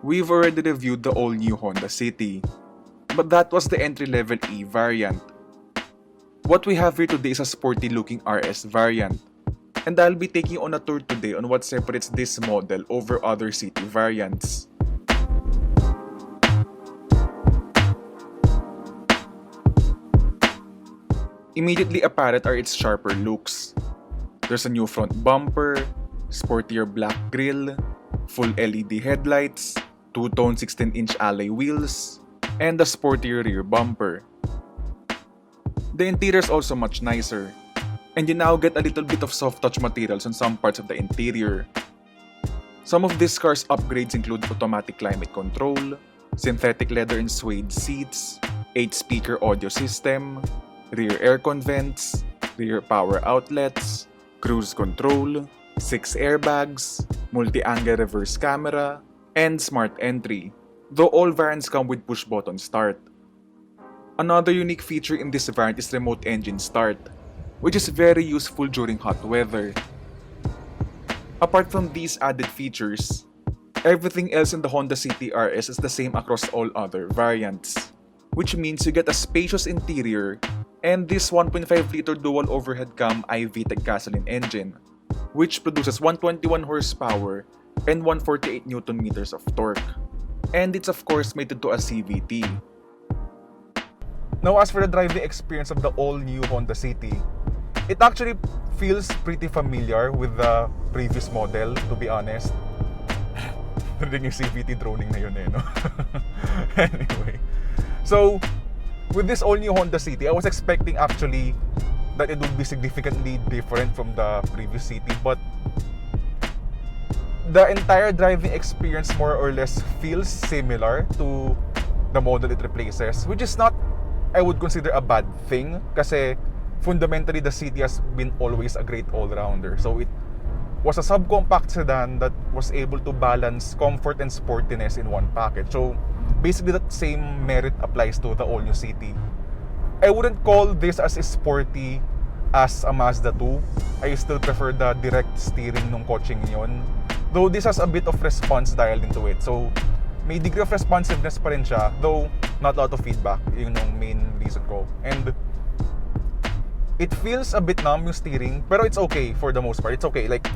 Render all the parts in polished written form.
We've already reviewed the all-new Honda City, but that was the entry-level E variant. What we have here today is a sporty-looking RS variant, and I'll be taking on a tour today on what separates this model over other city variants. Immediately apparent are its sharper looks. There's a new front bumper, sportier black grille, full LED headlights, two-tone 16-inch alloy wheels, and a sportier rear bumper. The interior is also much nicer, and you now get a little bit of soft touch materials on some parts of the interior. Some of this car's upgrades include automatic climate control, synthetic leather and suede seats, 8-speaker audio system, rear aircon vents, rear power outlets, cruise control, 6 airbags, multi-angle reverse camera, and smart entry, though all variants come with push-button start. Another unique feature in this variant is remote engine start, which is very useful during hot weather. Apart from these added features, everything else in the Honda City RS is the same across all other variants, which means you get a spacious interior and this 1.5-liter dual overhead cam i-VTEC gasoline engine, which produces 121 horsepower and 148 Nm of torque. And it's of course mated to a CVT. Now as for the driving experience of the all-new Honda City, it actually feels pretty familiar with the previous model, to be honest. Narinig yung CVT droning na yun no? Anyway, so with this all-new Honda City, I was expecting actually that it would be significantly different from the previous City, but the entire driving experience more or less feels similar to the model it replaces, which is not, I would consider, a bad thing kasi fundamentally the City has been always a great all-rounder. So it was a subcompact sedan that was able to balance comfort and sportiness in one package. So basically that same merit applies to the all-new City. I wouldn't call this as sporty as a Mazda 2. I still prefer the direct steering ng kotseng yon. Though this has a bit of response dialed into it. So may degree of responsiveness pa rin siya, though not a lot of feedback. Yun yung main reason ko. And it feels a bit numb yung steering, pero it's okay for the most part. It's okay. Like,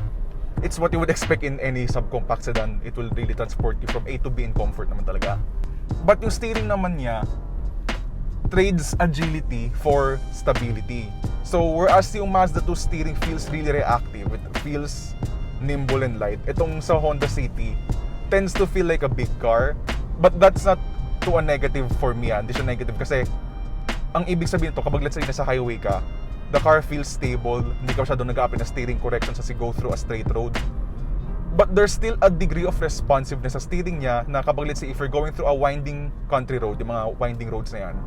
it's what you would expect in any subcompact sedan. It will really transport you from A to B in comfort naman talaga. But yung steering naman niya trades agility for stability. So whereas yung Mazda 2 steering feels really reactive, it feels nimble and light, itong sa Honda City tends to feel like a big car. But that's not to a negative for me. Hindi siya negative kasi ang ibig sabihin to, kapag let's say nasa highway ka, the car feels stable, hindi ka masyadong nag-a-apply na steering corrections as you go through a straight road. But there's still a degree of responsiveness sa steering niya na kapag let's say if you're going through a winding country road, yung mga winding roads na yan,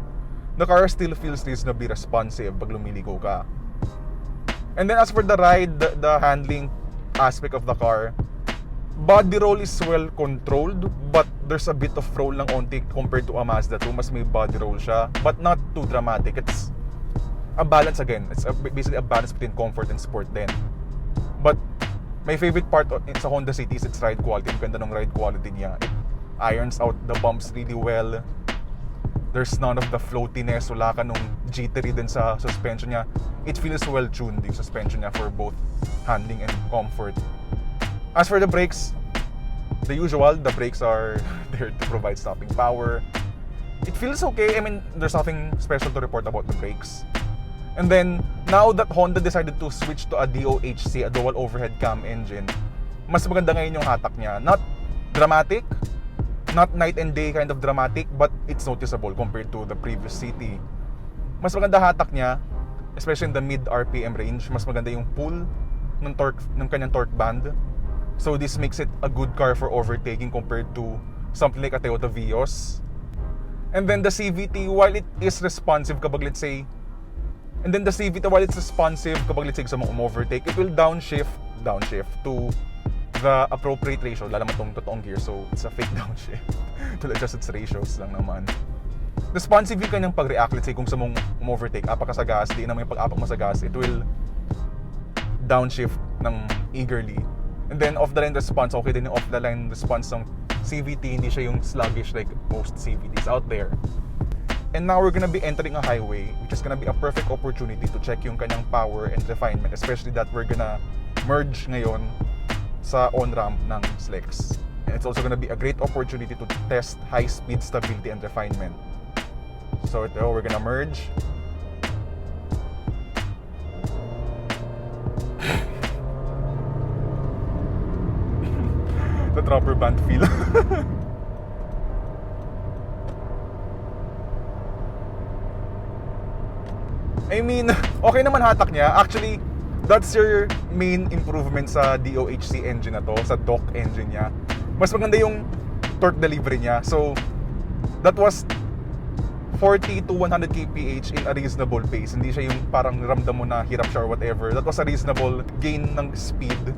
the car still feels reasonably responsive pag lumiligo ka. And then as for the ride, the handling aspect of the car, body roll is well controlled, but there's a bit of roll lang onti compared to a Mazda 2. Mas may body roll siya, but not too dramatic. It's a balance again. It's basically a balance between comfort and sport then. But my favorite part sa Honda City is its ride quality. Ang ganda ng ride quality niya. It irons out the bumps really well. There's none of the floatiness. Wala ka nung jittery din sa suspension niya. It feels well tuned yung suspension niya for both handling and comfort. As for the brakes, the usual, the brakes are there to provide stopping power. It feels okay. I mean, there's nothing special to report about the brakes. And then, now that Honda decided to switch to a DOHC, a dual overhead cam engine, mas maganda ngayon yung hatak niya. Not dramatic, not night and day kind of dramatic, but it's noticeable compared to the previous City. Mas maganda hatak niya, especially in the mid RPM range. Mas maganda yung pull ng torque, ng kanyang torque band. So this makes it a good car for overtaking compared to something like a Toyota Vios. And then the CVT, while it is responsive kapag let's say, while it's responsive kapag let's say gusto mong overtake, it will downshift to the appropriate ratio. Lala naman tong totoong gear, so it's a fake downshift to adjust its ratios lang naman. Responsive yung kanyang pag-react. Let's say kung gusto mong overtake, apak ka sa gas, di naman yung pag-apak mo sa gas, it will downshift ng eagerly. And then off-the-line response, okay din yung off-the-line response ng CVT, hindi siya yung sluggish like most CVTs out there. And now we're gonna be entering a highway, which is gonna be a perfect opportunity to check yung kanyang power and refinement, especially that we're gonna merge ngayon sa on-ramp ng Slex. And it's also gonna be a great opportunity to test high-speed stability and refinement. So ito, we're gonna merge. The rubber band feel. I mean, okay naman hatak niya. Actually, that's your main improvement sa DOHC engine na to, sa DOC engine niya. Mas maganda yung torque delivery niya. So, that was 40 to 100 kph in a reasonable pace. Hindi siya yung parang ramdam mo na hirap siya or whatever. That was a reasonable gain ng speed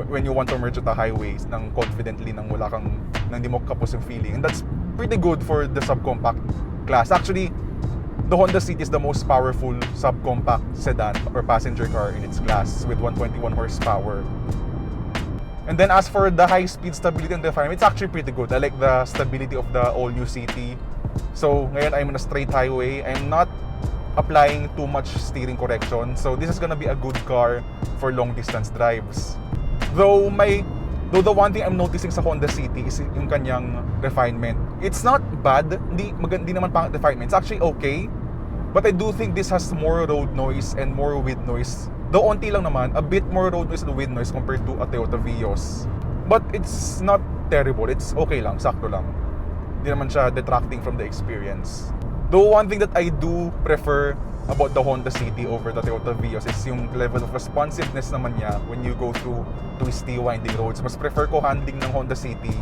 when you want to merge at a highway nang confidently, nang wala kang, nang di mo kapos yung feeling. And that's pretty good for the subcompact class. Actually, the Honda City is the most powerful subcompact sedan or passenger car in its class with 121 horsepower. And then as for the high-speed stability and refinement, it's actually pretty good. I like the stability of the all-new City. So ngayon I'm on a straight highway. I'm not applying too much steering correction. So this is gonna be a good car for long-distance drives. Though the one thing I'm noticing sa Honda City is yung kanyang refinement. It's not bad. Hindi naman pang refinement. It's actually okay. But I do think this has more road noise and more wind noise. Though onti lang naman, a bit more road noise and wind noise compared to a Toyota Vios. But it's not terrible. It's okay lang, sakto lang. Hindi naman siya detracting from the experience. Though one thing that I do prefer about the Honda City over the Toyota Vios is yung level of responsiveness naman niya when you go through twisty, winding roads. Mas prefer ko handling ng Honda City.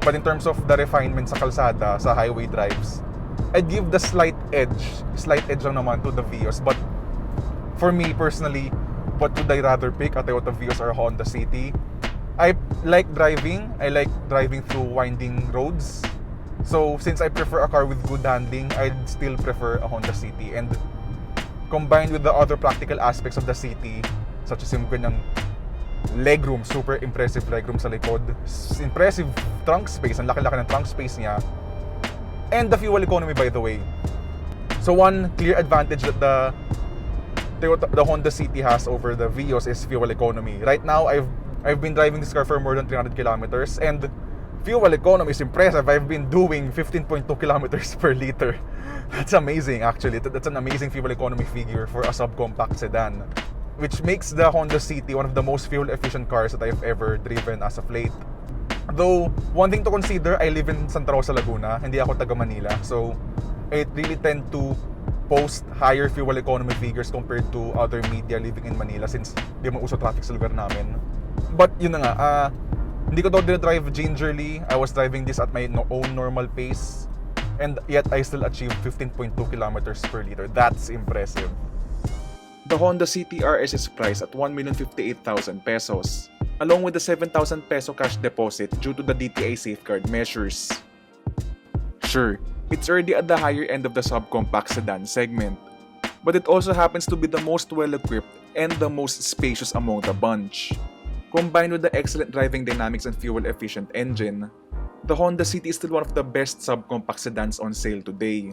But in terms of the refinement sa kalsada, sa highway drives, I'd give the slight edge lang naman to the Vios. But for me personally, what would I rather pick, a Toyota Vios or a Honda City? I like driving through winding roads. So since I prefer a car with good handling, I'd still prefer a Honda City. And combined with the other practical aspects of the City, such as yung ganyang legroom, super impressive legroom sa likod, impressive trunk space, ang laki-laki ng trunk space niya, and the fuel economy, by the way. So one clear advantage that the Honda City has over the Vios is fuel economy. Right now, I've been driving this car for more than 300 kilometers, and fuel economy is impressive. I've been doing 15.2 kilometers per liter. That's amazing, actually. That's an amazing fuel economy figure for a subcompact sedan, which makes the Honda City one of the most fuel-efficient cars that I've ever driven as of late. Though, one thing to consider, I live in Santa Rosa, Laguna. Hindi ako taga Manila. So, I really tend to post higher fuel economy figures compared to other media living in Manila since di mo uso traffic sa lugar namin. But, yun na nga, hindi ko to drive gingerly. I was driving this at my own normal pace. And yet, I still achieved 15.2 kilometers per liter. That's impressive. The Honda City RS is priced at 1,058,000 pesos, along with the 7,000 peso cash deposit due to the DTI safeguard measures. Sure, it's already at the higher end of the subcompact sedan segment, but it also happens to be the most well-equipped and the most spacious among the bunch. Combined with the excellent driving dynamics and fuel-efficient engine, the Honda City is still one of the best subcompact sedans on sale today.